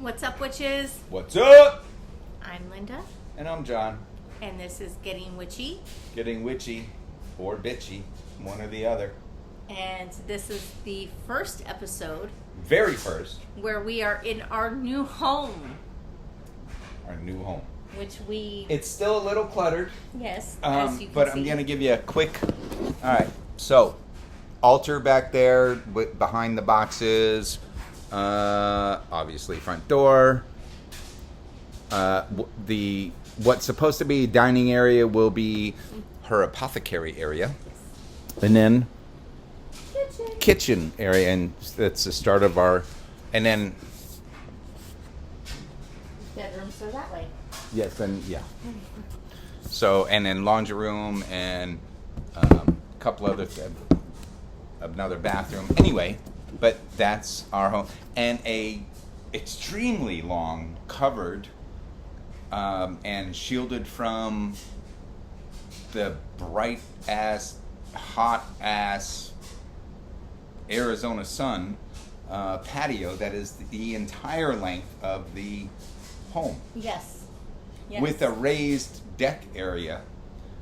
What's up, witches? What's up? I'm Linda, And I'm John. and this is Getting Witchy. Getting witchy or bitchy, one or the other. And this is the first episode Very first, where we are in our new home, our new home. which we, It's still a little cluttered, yes, as you can but see. I'm going to give you a quick... All right, so altar back there behind the boxes, obviously front door. What's supposed to be dining area will be her apothecary area. And then kitchen area, and that's the start of our, and then Bedrooms are that way. yes, and yeah. So and then laundry room and a couple other another bathroom. Anyway, but that's our home, and a extremely long covered and shielded from the bright ass, hot ass Arizona sun patio that is the entire length of the home, Yes. with a raised deck area.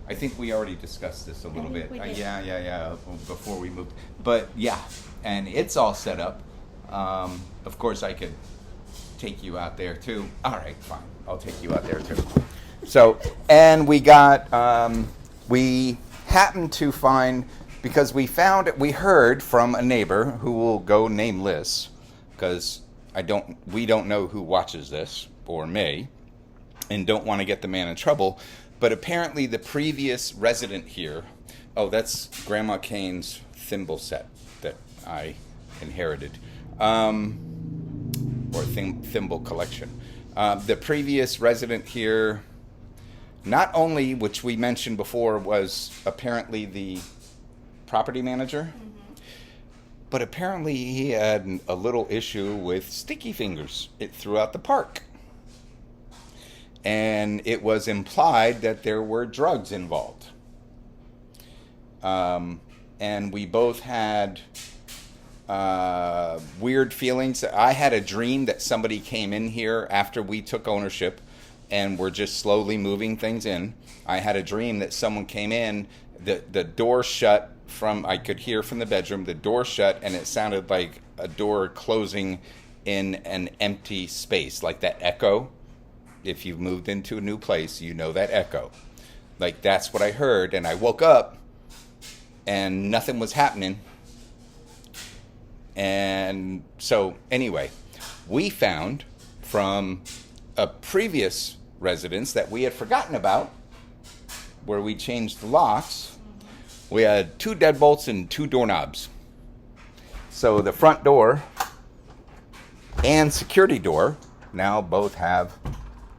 I think we already discussed this a little bit. we did. Yeah, before we moved. But yeah, and it's all set up. Of course, I could take you out there too. All right, fine. I'll take you out there too. So, and we got, we happened to find, because we heard from a neighbor who will go nameless, because we don't know who watches this, or may, and don't want to get the man in trouble, but apparently the previous resident here, that's Grandma Kane's thimble set that I inherited, or thimble collection. The previous resident here, not only, which we mentioned before, was apparently the property manager, but apparently he had a little issue with sticky fingers throughout the park. And it was implied that there were drugs involved. And we both had weird feelings. I had a dream that somebody came in here after we took ownership and were just slowly moving things in. I had a dream that someone came in, the door shut I could hear from the bedroom, the door shut, and it sounded like a door closing in an empty space, like that echo. If you've moved into a new place, you know that echo. Like, that's what I heard, and I woke up, and nothing was happening. And so, anyway, we found from a previous residence that we had forgotten about, where we changed the locks, we had 2 deadbolts and 2 doorknobs. So the front door and security door now both have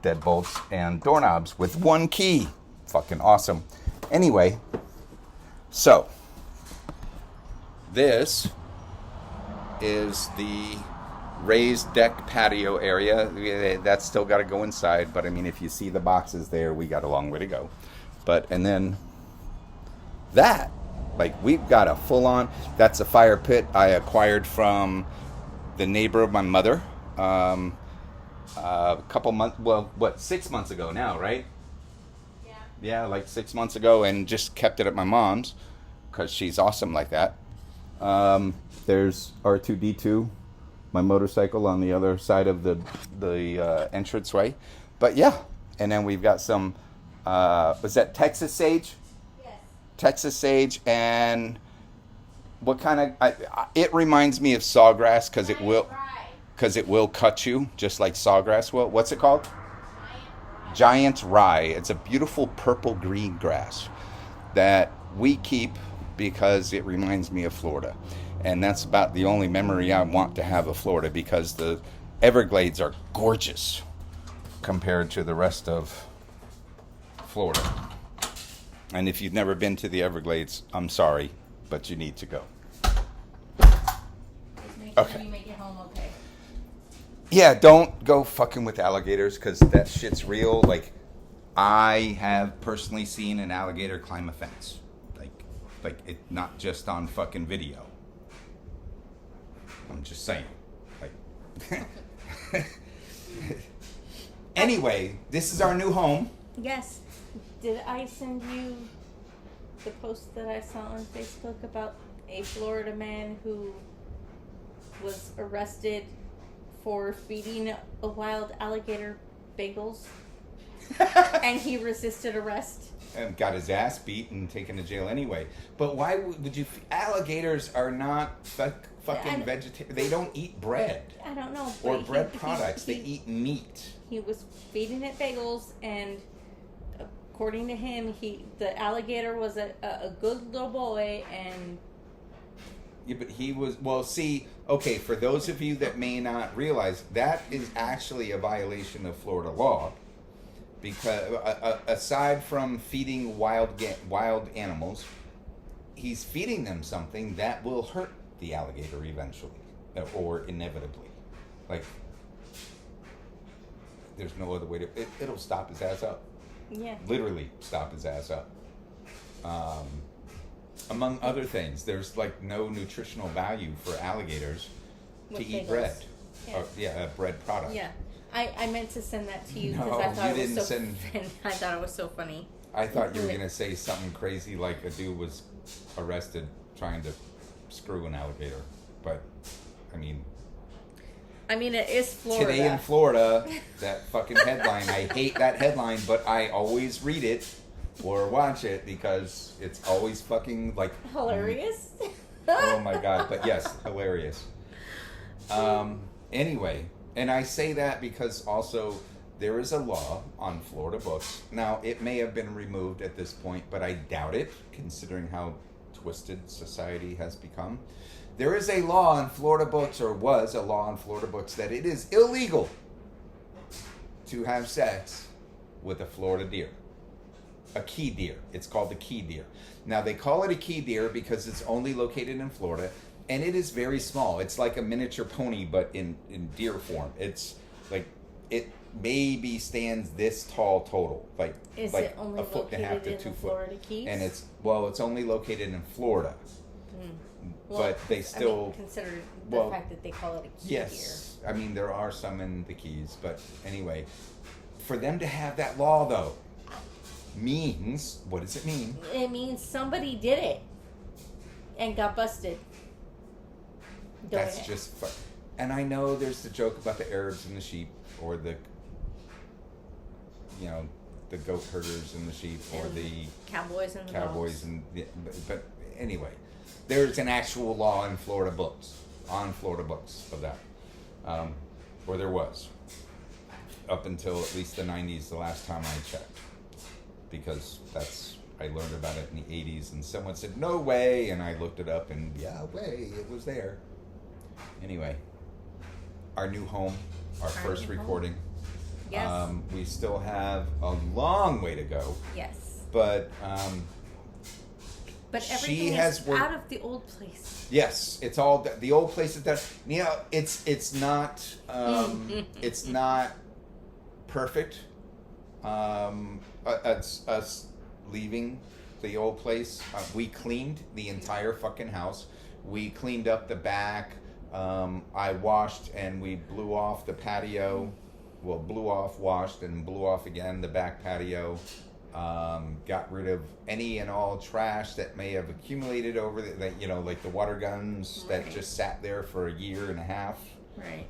deadbolts and doorknobs with 1 key. Fucking awesome. Anyway, so this is the raised deck patio area. That's still got to go inside, but I mean, if you see the boxes there, we got a long way to go. And then that, like, we've got a full-on, that's a fire pit I acquired from the neighbor of my mother a couple months, 6 months ago now, right? Yeah, like 6 months ago, and just kept it at my mom's because she's awesome like that. There's R2D2, my motorcycle, on the other side of the entranceway. But yeah, and then we've got some, was that Texas sage? Yes. Texas sage, and what kind of, it reminds me of sawgrass because it will cut you just like sawgrass will. What's it called? Giant rye. It's a beautiful purple green grass that we keep because it reminds me of Florida. And that's about the only memory I want to have of Florida, because the Everglades are gorgeous compared to the rest of Florida. And if you've never been to the Everglades, I'm sorry, but you need to go. Make sure you make it home okay. Yeah, don't go fucking with alligators, because that shit's real. Like, I have personally seen an alligator climb a fence. Like it, not just on fucking video. I'm just saying. Like, Anyway, this is our new home. Yes. Did I send you the post that I saw on Facebook about a Florida man who was arrested for feeding a wild alligator bagels? And he resisted arrest. And got his ass beat and taken to jail anyway. But why would you... Alligators are not fucking vegetarian. They don't eat bread. I don't know. Or bread products. They eat meat. He was feeding it bagels, and according to him, the alligator was a good little boy, and... Yeah, but he was... Well, see... Okay, for those of you that may not realize, that is actually a violation of Florida law. Because aside from feeding wild animals, he's feeding them something that will hurt the alligator eventually, or inevitably. Like, there's no other way to... It'll stop his ass up. Yeah. Literally stop his ass up. Among other things, there's like no nutritional value for alligators to eat bread. Yeah. Bread product. Yeah. I meant to send that to you because No, I thought you it was didn't so send- I thought it was so funny. I thought you were going to say something crazy like a dude was arrested trying to screw an alligator. But, I mean, it is Florida. today in Florida, that fucking headline, I hate that headline, but I always read it or watch it because it's always fucking like... Hilarious. Oh my God, but yes, hilarious. Anyway, and I say that because also there is a law on Florida books. Now, it may have been removed at this point, but I doubt it, considering how twisted society has become. There is a law on Florida books, or was a law on Florida books, that it is illegal to have sex with a Florida deer. A key deer. It's called the key deer. Now, they call it a key deer because it's only located in Florida, and it is very small. It's like a miniature pony, but in deer form. It's like, it maybe stands this tall total. Like, Is like it only a foot and a half located to in 2 the foot. Florida Keys? And it's only located in Florida. Well, But they still... consider the fact that they call it a key Yes. I mean, there are some in the Keys, but anyway. For them to have that law, though, means... What does it mean? deer. It means somebody did it and got busted. That's just... And I know there's the joke about the Arabs and the sheep, or the... You know, the goat herders and the sheep, or And the... Cowboys and the Cowboys dogs. and... But anyway, there's an actual law in Florida books, of that. Or there was. Up until at least the 90s, the last time I checked. Because I learned about it in the 80s, and someone said, no way, and I looked it up, and yeah, way, it was there. Anyway, our new home, our first recording. Yes. We still have a long way to go. Yes. But everything has is worked- out of the old place. yes, it's all the old place is that. You know, it's not it's not perfect. It's us leaving the old place. We cleaned the entire fucking house. We cleaned up the back. I washed and we blew off the patio. Well, washed and blew off again the back patio. Got rid of any and all trash that may have accumulated over like the water guns that just sat there for a year and a half. Right.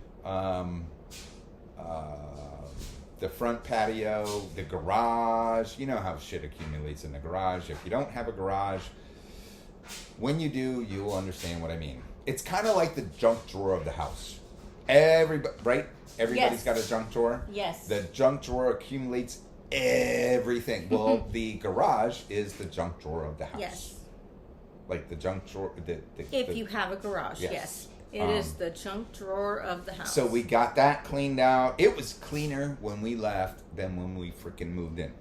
The front patio, the garage. You know how shit accumulates in the garage. If you don't have a garage, when you do, you will understand what I mean. It's kind of like the junk drawer of the house. Right? Everybody's got a junk drawer. Yes. The junk drawer accumulates everything. Well, the garage is the junk drawer of the house. Yes. Like the junk drawer. If you have a garage, yes. It is the junk drawer of the house. So we got that cleaned out. It was cleaner when we left than when we freaking moved in.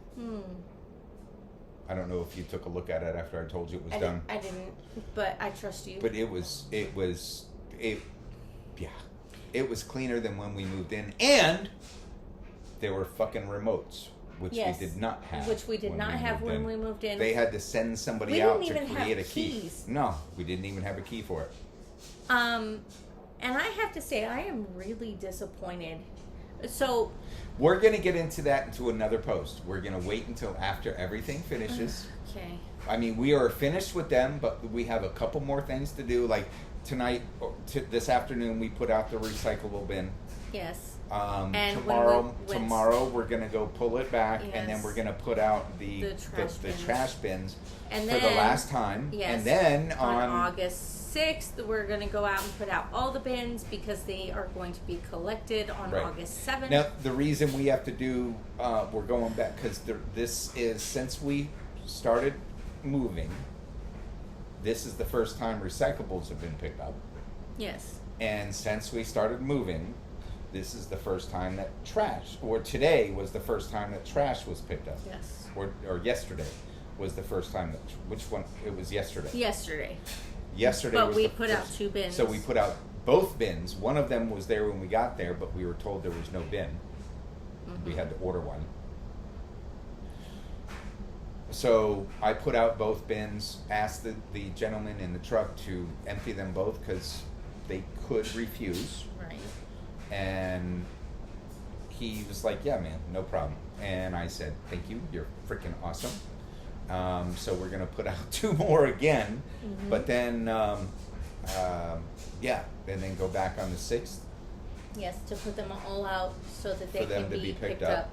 I don't know if you took a look at it after I told you it was done. I didn't, but I trust you. But it was cleaner than when we moved in. And there were fucking remotes, which we did not have. Which we did not have when we moved in. They had to send somebody out to create a key. No, we didn't even have a key for it. And I have to say, I am really disappointed. So we're going to get into that into another post. We're going to wait until after everything finishes. Okay. I mean, we are finished with them, but we have a couple more things to do. Like tonight, this afternoon, we put out the recyclable bin. Yes. And tomorrow we're going to go pull it back, yes, and then we're going to put out the trash bins and for the last time. Yes. And then on August 6th, we're going to go out and put out all the bins because they are going to be collected on August 7th. Now, the reason we have to do, we're going back, because this is, since we started moving, this is the first time recyclables have been picked up. Yes. And since we started moving, this is the first time that today was the first time that trash was picked up. Yes. Or yesterday was the first time that, which one? It was yesterday. Yesterday. But we put out 2 bins. So we put out both bins. One of them was there when we got there, but we were told there was no bin. Mm-hmm. We had to order one. So I put out both bins, asked the gentleman in the truck to empty them both because they could refuse. Right. And he was like, yeah, man, no problem. And I said, thank you, you're freaking awesome. So we're going to put out 2 more again. Mm-hmm. But then, and then go back on the 6th. Yes, to put them all out so that they can be picked up.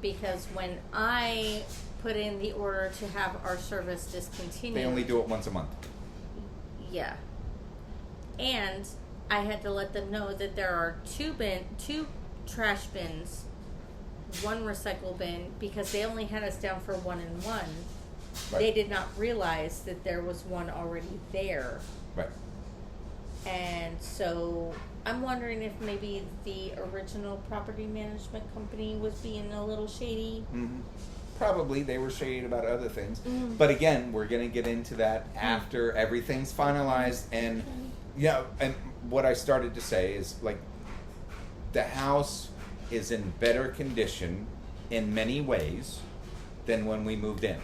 Because when I put in the order to have our service discontinued, they only do it once a month. Yeah. And I had to let them know that there are 2 trash bins, 1 recycle bin, because they only had us down for 1 and 1. Right. They did not realize that there was 1 already there. Right. And so I'm wondering if maybe the original property management company was being a little shady. Mm-hmm. Probably they were shady about other things. Mm-hmm. But again, we're going to get into that after everything's finalized. And and what I started to say is, like, the house is in better condition in many ways than when we moved in.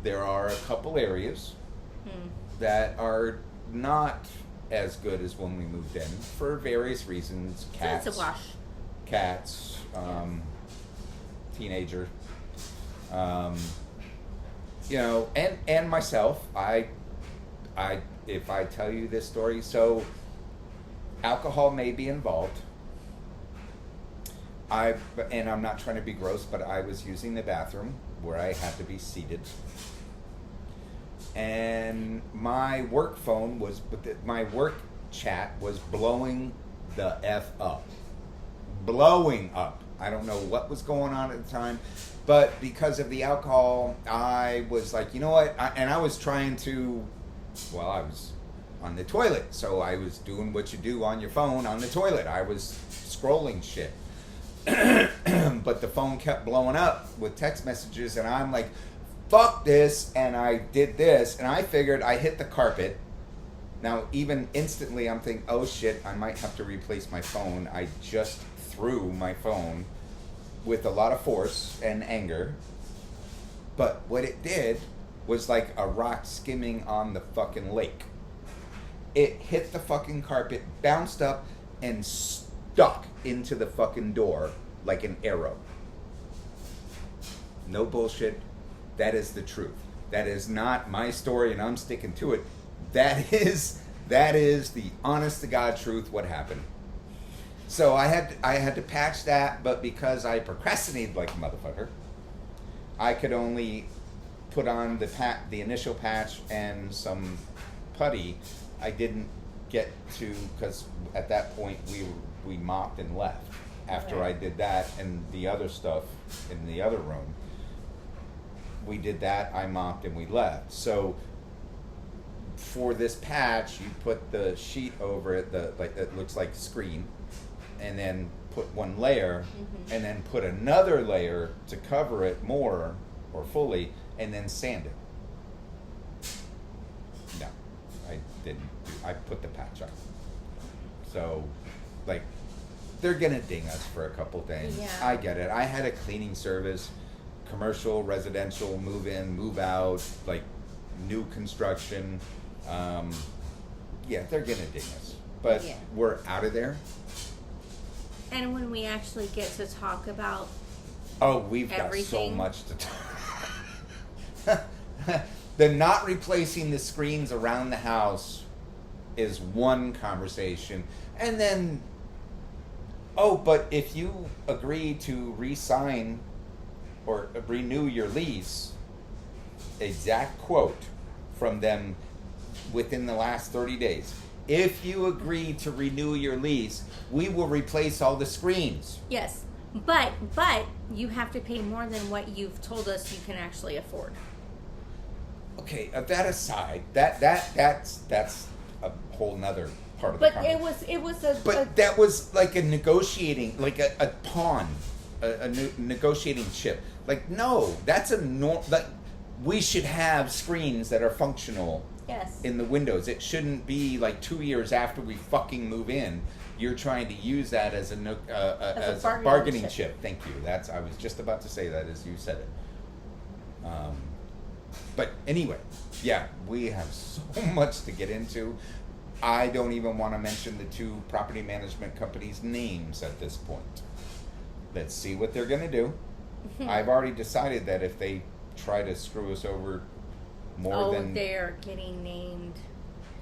There are a couple areas that are not as good as when we moved in for various reasons. Cats, it's a wash. Cats, teenager, and myself. I if I tell you this story, so alcohol may be involved. And I'm not trying to be gross, but I was using the bathroom where I had to be seated. And my work phone my work chat was blowing the F up. Blowing up. I don't know what was going on at the time, but because of the alcohol, I was like, you know what? I was trying to, I was on the toilet, so I was doing what you do on your phone on the toilet. I was scrolling shit. But the phone kept blowing up with text messages, and I'm like, fuck this, and I did this, and I figured I hit the carpet. Now, even instantly, I'm thinking, oh shit, I might have to replace my phone. I just threw my phone with a lot of force and anger. But what it did was like a rock skimming on the fucking lake. It hit the fucking carpet, bounced up, and stuck into the fucking door like an arrow. No bullshit. That is the truth. That is not my story, and I'm sticking to it. That is the honest to God truth. What happened? So I had to patch that, but because I procrastinated like a motherfucker, I could only put on the initial patch and some putty. I didn't get to, because at that point we mopped and left after I did that, and the other stuff in the other room. We did that, I mopped, and we left. So for this patch, you put the sheet over it, it looks like screen, and then put 1 layer, and then put another layer to cover it more or fully, and then sand it. No, I didn't. I put the patch on. So, they're gonna ding us for a couple things. Yeah. I get it. I had a cleaning service, commercial, residential, move in, move out, new construction. They're gonna ding us, but we're out of there. And when we actually get to talk about we've everything. got so much to talk. The not replacing the screens around the house is one conversation. And then, but if you agree to re-sign or renew your lease, exact quote from them within the last 30 days. If you agree to renew your lease, we will replace all the screens. Yes. But you have to pay more than what you've told us you can actually afford. Okay, that aside, that's a whole nother part of the conversation. But it was a. But that was like a negotiating, like a pawn, a negotiating chip. Like no, that's like we should have screens that are functional. Yes. In the windows, it shouldn't be like 2 years after we fucking move in. You're trying to use that as a bargaining chip. Thank you. I was just about to say that as you said it. But anyway, yeah, we have so much to get into. I don't even want to mention the two property management companies' names at this point. Let's see what they're going to do. I've already decided that if they try to screw us over they're getting named.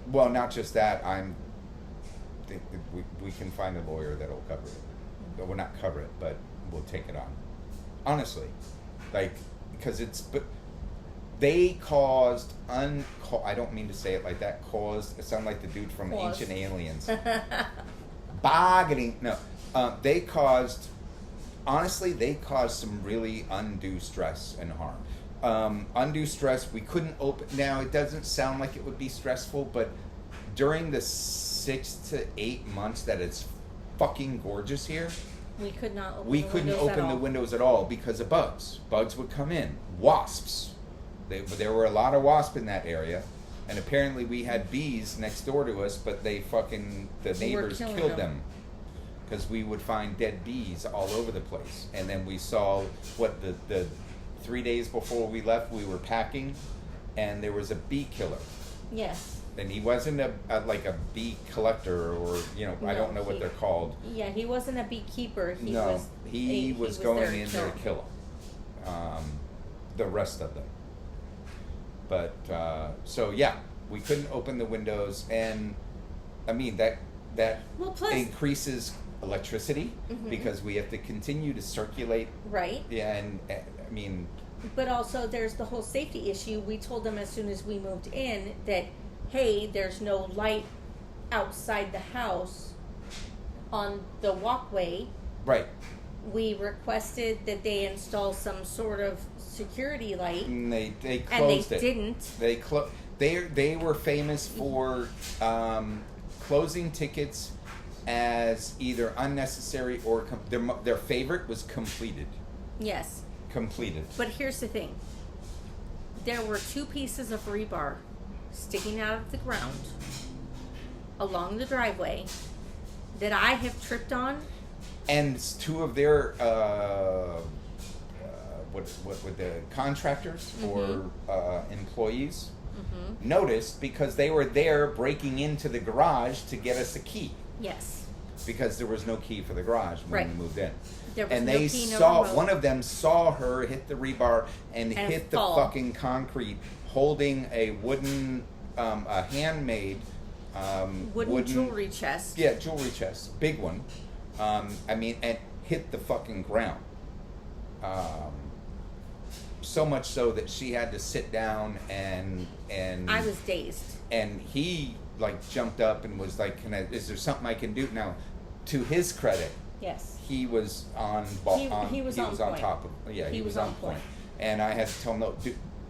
Well, not just that. We can find a lawyer that'll cover it. But we'll not cover it, but we'll take it on. Honestly, because they caused I don't mean to say it like that. It sounded like the dude from Ancient Aliens. Bargaining. No, they caused some really undue stress and harm. Undue stress, we couldn't open. Now, it doesn't sound like it would be stressful, but during the 6 to 8 months that it's fucking gorgeous here, we couldn't open the windows at all because of bugs. Bugs would come in. Wasps. There were a lot of wasps in that area, and apparently we had bees next door to us, but the neighbors killed them. Because we would find dead bees all over the place. And then we saw the 3 days before we left, we were packing, and there was a bee killer. Yes. And he wasn't a bee collector or, I don't know what they're called. Yeah, he wasn't a beekeeper. He was going in there to kill them. The rest of them. But, we couldn't open the windows, and, I mean, that increases electricity because we have to continue to circulate. Right. Yeah, and I mean. But also there's the whole safety issue. We told them as soon as we moved in that, hey, there's no light outside the house on the walkway. Right. We requested that they install some sort of security light. And they closed and they it. Didn't. They were famous for closing tickets as either unnecessary or their favorite was completed. Yes. Completed. But here's the thing. There were 2 pieces of rebar sticking out of the ground along the driveway that I have tripped on. And 2 of their what would the contractors or employees noticed because they were there breaking into the garage to get us a key. Yes. Because there was no key for the garage when we moved in. There was and no they key, no saw remote. One of them saw her hit the rebar and hit the fucking concrete, holding a wooden, a handmade wooden jewelry chest. Yeah, jewelry chest, big one. And hit the fucking ground. So much so that she had to sit down and I was dazed. And he jumped up and was like, is there something I can do? Now, to his credit, yes, he was on top of he was on point. And I had to tell him, no,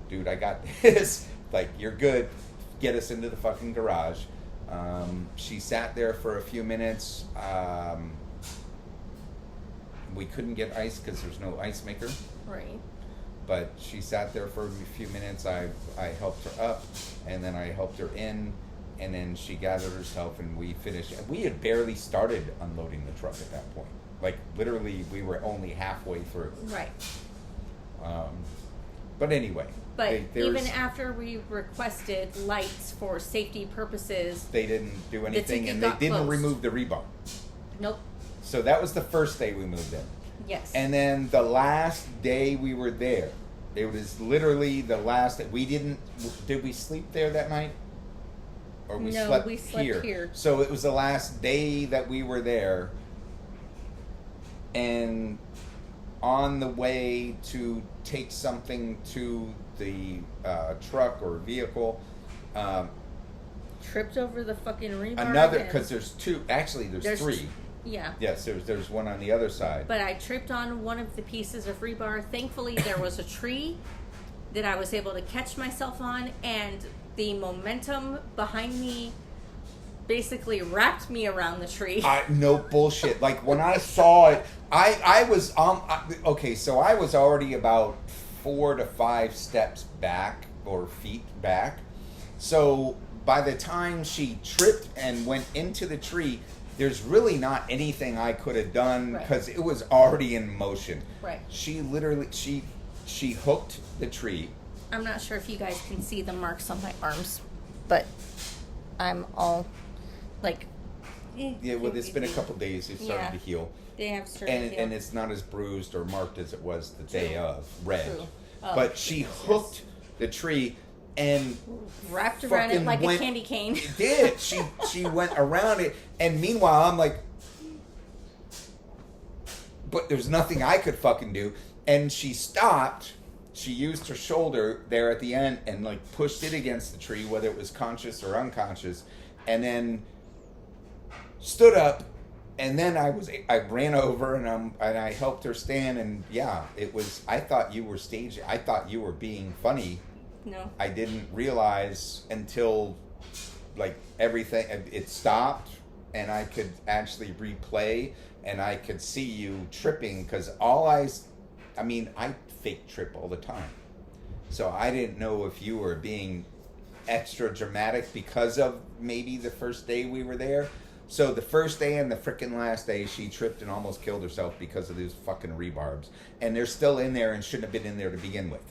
dude, I got this. You're good. Get us into the fucking garage. She sat there for a few minutes. We couldn't get ice because there's no ice maker. Right. But she sat there for a few minutes. I helped her up, and then I helped her in, and then she gathered herself, and we finished. We had barely started unloading the truck at that point. Literally, we were only halfway through. Right. But anyway. But even after we requested lights for safety purposes, they didn't do anything, and they didn't remove the rebar. Nope. So that was the first day we moved in. Yes. And then the last day we were there, it was literally the last day. Did we sleep there that night? Or we slept here? So it was the last day that we were there. And on the way to take something to the truck or vehicle, tripped over the fucking rebar. Another, because there's two. Actually, there's three. Yeah. Yes, there's one on the other side. But I tripped on one of the pieces of rebar. Thankfully, there was a tree that I was able to catch myself on, and the momentum behind me basically wrapped me around the tree. No bullshit. Like, when I saw it, I was okay, so I was already about 4 to 5 steps back, or feet back. So by the time she tripped and went into the tree, there's really not anything I could have done because it was already in motion. Right. She literally, she hooked the tree. I'm not sure if you guys can see the marks on my arms, but I'm all like... Yeah, well, it's been a couple days. It's started to heal. They have started to heal. And it's not as bruised or marked as it was the day of. Red. True. Oh, but she hooked the tree and wrapped around it like a candy cane. It did. She went around it, and meanwhile I'm like, but there's nothing I could fucking do. And she stopped. She used her shoulder there at the end and like pushed it against the tree, whether it was conscious or unconscious, and then stood up. And then I ran over and I helped her stand, and yeah, it was. I thought you were staging. I thought you were being funny. No. I didn't realize until like everything it stopped, and I could actually replay, and I could see you tripping because I fake trip all the time, so I didn't know if you were being extra dramatic because of maybe the first day we were there. So the first day and the frickin' last day, she tripped and almost killed herself because of these fucking rebarbs. And they're still in there and shouldn't have been in there to begin with.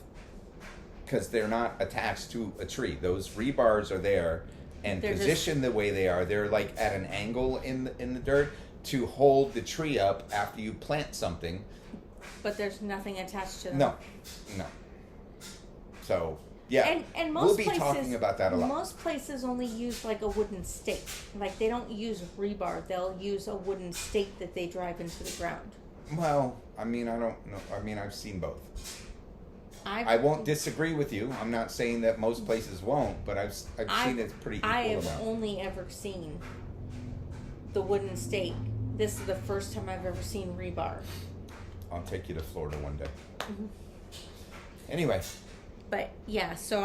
Because they're not attached to a tree. Those rebars are there and positioned the way they are. They're like at an angle in the dirt to hold the tree up after you plant something. But there's nothing attached to them. No. So... yeah, and most we'll be places, talking about that a lot. Most places only use like a wooden stake. Like they don't use rebar. They'll use a wooden stake that they drive into the ground. Well, I don't know. I've seen both. I won't disagree with you. I'm not saying that most places won't, but I've seen it pretty equal I have amount. only ever seen the wooden stake. This is the first time I've ever seen rebar. I'll take you to Florida one day. Mm-hmm. Anyway. But yeah, so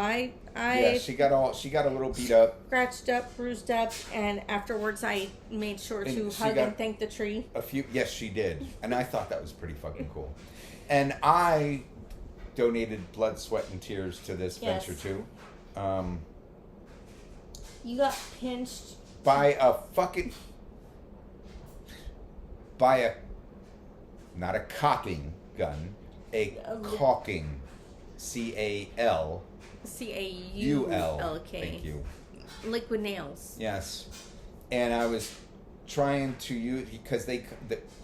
she got a little beat up, scratched up, bruised up, and afterwards I made sure to hug and thank the tree. Yes, she did, and I thought that was pretty fucking cool. And I donated blood, sweat, and tears to this venture too. You got pinched by not a cocking gun, a caulking. CAULK. Thank you. Liquid nails. Yes. And I was trying to use, because the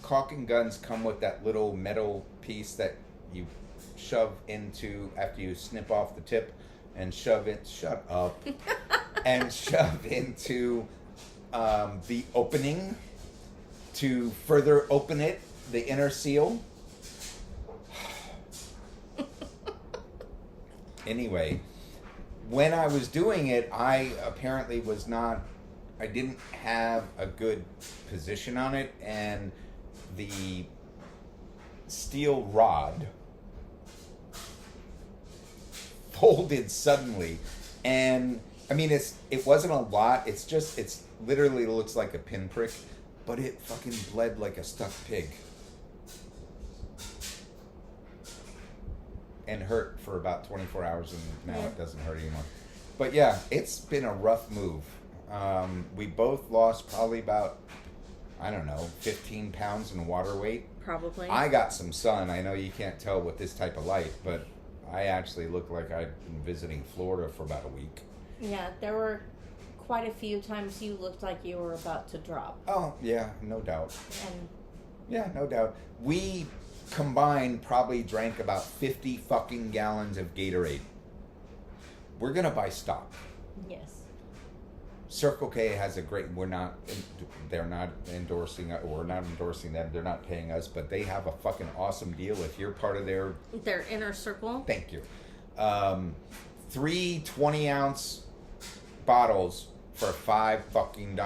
caulking guns come with that little metal piece that you shove into after you snip off the tip and shove it. Shut up. And shove into the opening to further open it, the inner seal. Anyway, when I was doing it, I apparently I didn't have a good position on it, and the steel rod folded suddenly. And, it wasn't a lot, it literally looks like a pinprick, but it fucking bled like a stuck pig. And hurt for about 24 hours, and now it doesn't hurt anymore. But yeah, it's been a rough move. We both lost probably about, 15 pounds in water weight. Probably. I got some sun. I know you can't tell with this type of light, but I actually looked like I'd been visiting Florida for about a week. Yeah, there were quite a few times you looked like you were about to drop. Oh, yeah, no doubt. And Yeah, no doubt. We combined probably drank about 50 fucking gallons of Gatorade. We're gonna buy stock. Yes. Circle K has a great. They're not endorsing. We're not endorsing them. They're not paying us, but they have a fucking awesome deal. If you're part of their inner circle. Thank you. 3 20-ounce bottles for $5 fucking.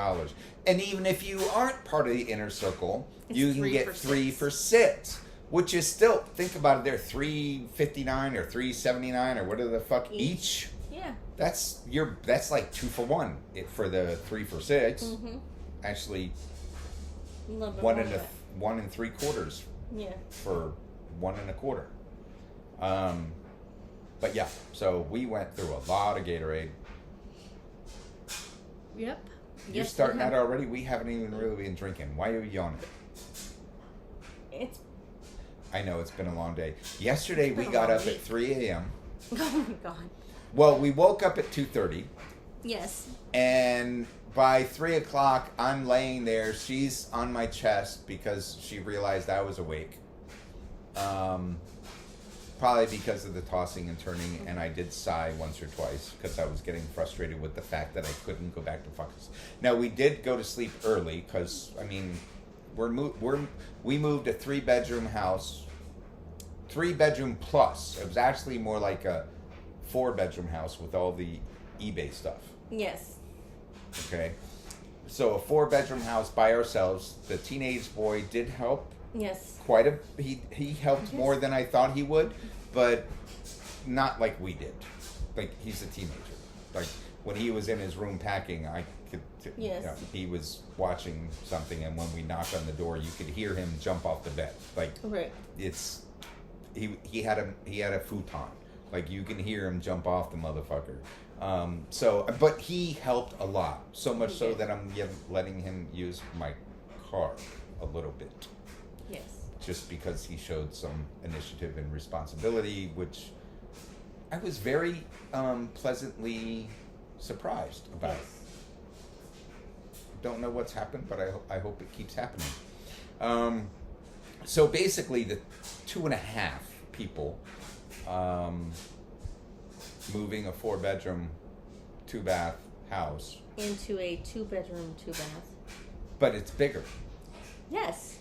And even if you aren't part of the inner circle, you can get 3 for $6. Which is still, think about it, they're $3.59 or $3.79 or whatever the fuck each. Yeah. That's like 2 for 1 for the 3 for $6. Mm-hmm. Actually, A little bit 1 and 3/4. Yeah. For 1 1/4. But yeah, so we went through a lot of Gatorade. Yep. You're starting that already? We haven't even really been drinking. Why are you yawning? I know, it's been a long day. Yesterday we got up at 3 a.m. Oh my God. Well, we woke up at 2:30. Yes. And by 3 o'clock, I'm laying there. She's on my chest because she realized I was awake. Probably because of the tossing and turning, and I did sigh once or twice because I was getting frustrated with the fact that I couldn't go back to Fox. Now, we did go to sleep early because, I mean, we moved a 3-bedroom house, 3-bedroom plus. It was actually more like a 4-bedroom house with all the eBay stuff. Yes. Okay. So a 4-bedroom house by ourselves. The teenage boy did help. Yes. He helped more than I thought he would, but not like we did. Like, he's a teenager. Like, when he was in his room packing, I could. Yes. He was watching something, and when we knocked on the door, you could hear him jump off the bed. Like, right. It's he had a futon. Like, you can hear him jump off the motherfucker. But he helped a lot, so much so that I'm letting him use my car a little bit. Yes. Just because he showed some initiative and responsibility, which I was very pleasantly surprised about. Yes. Don't know what's happened, but I hope it keeps happening. So basically, the 2.5 people moving a 4-bedroom, 2-bath house into a 2-bedroom, 2-bath. But it's bigger. Yes.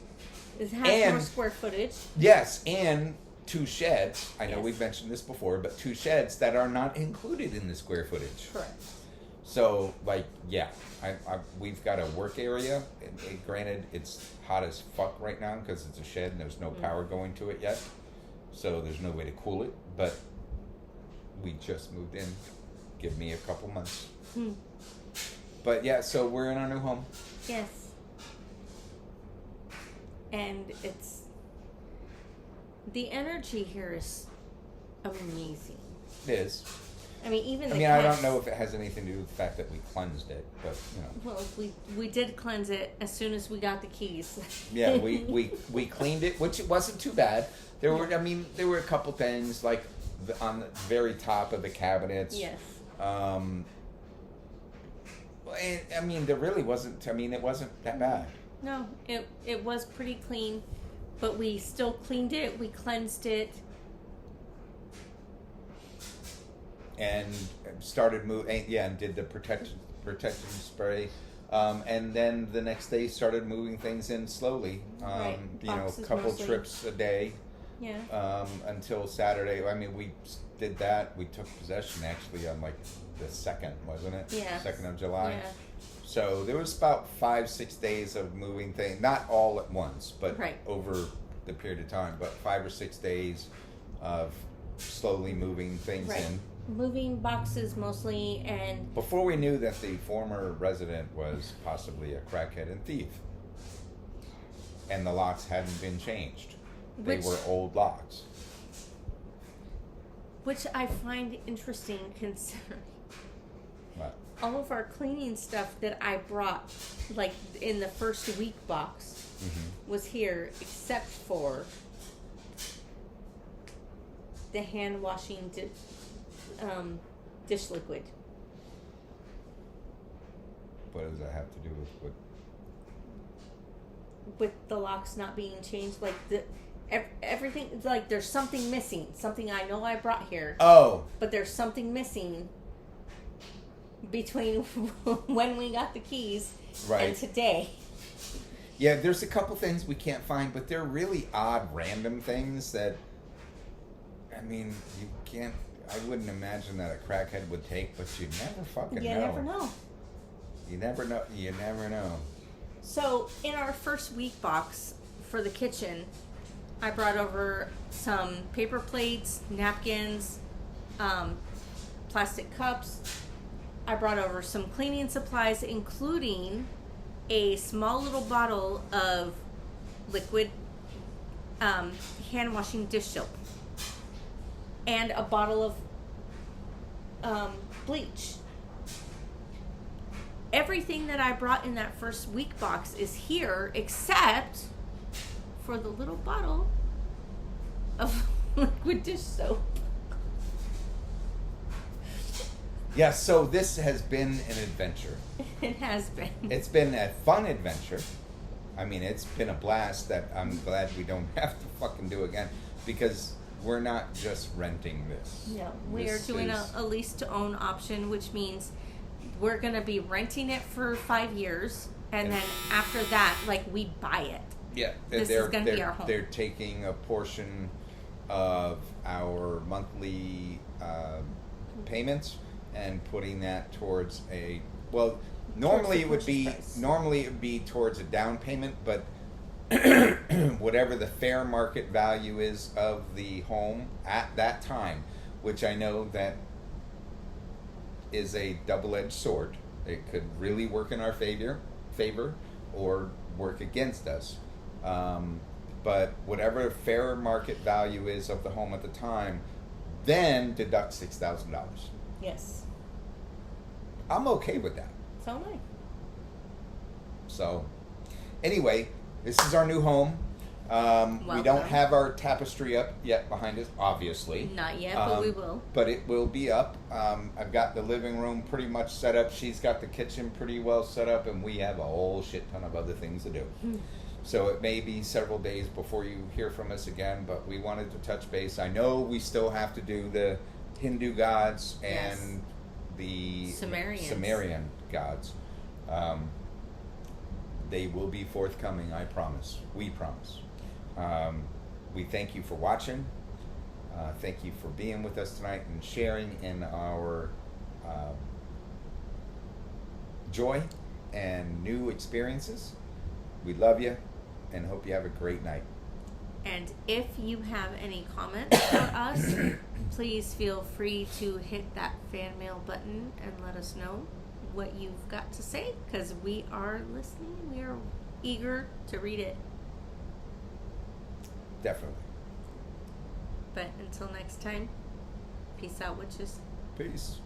It has more square footage. Yes, and 2 sheds. I know Yes. we've mentioned this before, but 2 sheds that are not included in the square footage. Correct. So, like, yeah, we've got a work area. Granted, it's hot as fuck right now because it's a shed and there's no power going to it yet. So there's no way to cool it. But we just moved in. Give me a couple months. But yeah, so we're in our new home. Yes. And the energy here is amazing. It is. I mean, I don't know if it has anything to do with the fact that we cleansed it, but, you know. Well, we did cleanse it as soon as we got the keys. Yeah, we cleaned it, which it wasn't too bad. There were a couple things, like on the very top of the cabinets. Yes. There really wasn't, it wasn't that bad. No, it was pretty clean, but we still cleaned it, we cleansed it. And started and did the protection spray, and then the next day started moving things in slowly. Right. A couple trips a day. Yeah. Until Saturday. We did that. We took possession actually on like the 2nd, wasn't it? Yeah. 2nd of July. Yeah. So there was about 5-6 days of moving things, not all at once, but over the period of time. But 5 or 6 days of slowly moving things in. Moving boxes mostly, and before we knew that the former resident was possibly a crackhead and thief, and the locks hadn't been changed. They were old locks. Which I find interesting considering all of our cleaning stuff that I brought, like in the first week box, was here, except for the hand washing dish liquid. What does that have to do with what? with the locks not being changed, like everything, like there's something missing. Something I know I brought here. Oh. But there's something missing between when we got the keys and today. Yeah, there's a couple things we can't find, but they're really odd, random things that, I mean, you can't, I wouldn't imagine that a crackhead would take, but you never fucking know. You never know. You never know. You never know. So, in our first week box for the kitchen, I brought over some paper plates, napkins, plastic cups. I brought over some cleaning supplies, including a small little bottle of liquid hand washing dish soap and a bottle of bleach. Everything that I brought in that first week box is here except for the little bottle of liquid dish soap. Yeah, so this has been an adventure. It has been. It's been a fun adventure. I mean, it's been a blast that I'm glad we don't have to fucking do again, because we're not just renting this. No, we are doing a lease to own option, which means we're going to be renting it for 5 years, and then after that, like, we buy it. Yeah. This is going to be our home. They're taking a portion of our monthly payments and putting that towards a, well, normally it would be towards a down payment, but whatever the fair market value is of the home at that time, which I know that is a double-edged sword. It could really work in our favor or work against us. But whatever fair market value is of the home at the time, then deduct $6,000. Yes. I'm okay with that. So am I. So, anyway, this is our new home. We don't have our tapestry up yet behind us, obviously. Not yet, but we will. But it will be up. I've got the living room pretty much set up. She's got the kitchen pretty well set up, and we have a whole shit ton of other things to do. So it may be several days before you hear from us again, but we wanted to touch base. I know we still have to do the Hindu gods and the Sumerian gods. They will be forthcoming, I promise. We promise. We thank you for watching. Thank you for being with us tonight and sharing in our joy and new experiences. We love you and hope you have a great night. And if you have any comments for us, please feel free to hit that fan mail button and let us know what you've got to say, because we are listening. We are eager to read it. Definitely. But until next time, peace out, witches. Peace.